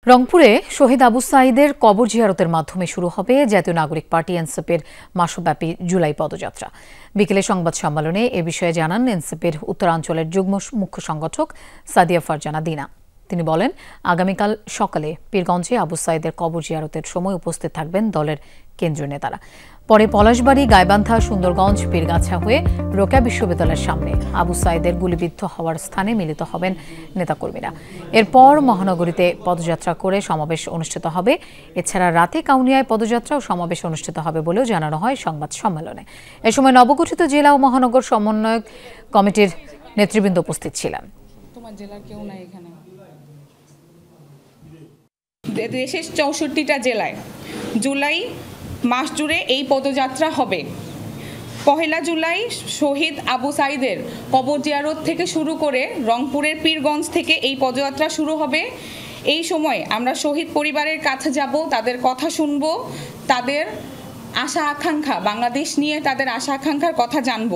রংপুরে শহীদ আবু সাঈদের কবর জিয়ারতের মাধ্যমে শুরু হবে জাতীয় নাগরিক পার্টি এনসিপির মাসব্যাপী জুলাই পদযাত্রা। বিকেলে সংবাদ সম্মেলনে এ বিষয়ে জানান এনসিপির উত্তরাঞ্চলের যুগ্ম মুখ্য সংগঠক সাদিয়া ফারজানা দিনা। তিনি বলেন, আগামীকাল সকালে পীরগঞ্জে আবু সাঈদের কবর জিয়ারতের সময় উপস্থিত থাকবেন দলের কেন্দ্রীয় নেতারা। পরে পলাশবাড়ী, গাইবান্ধা, সুন্দরগঞ্জ, পীরগাছা হয়ে রোকেয়া বিশ্ববিদ্যালয়ের সামনে আবু সাঈদের গুলিবিদ্ধ হওয়ার স্থানে মিলিত হবেন নেতাকর্মীরা। এরপর মহানগরীতে পদযাত্রা করে সমাবেশ অনুষ্ঠিত হবে। এছাড়া রাতে কাউনিয়ায় পদযাত্রা ও সমাবেশ অনুষ্ঠিত হবে বলেও জানানো হয় সংবাদ সম্মেলনে। এ সময় নবগঠিত জেলা ও মহানগর সমন্বয়ক কমিটির নেতৃবৃন্দ উপস্থিত ছিলেন। দেশের ৬৪টা জেলায় জুলাই মাস জুড়ে এই পদযাত্রা হবে। ১ জুলাই শহীদ আবু সাঈদের কবর জিয়ারত থেকে শুরু করে রংপুরের পীরগঞ্জ থেকে এই পদযাত্রা শুরু হবে। এই সময় আমরা শহীদ পরিবারের কাছে যাব, তাদের কথা শুনব, তাদের আশা আকাঙ্ক্ষা, বাংলাদেশ নিয়ে তাদের আশা আকাঙ্ক্ষার কথা জানব।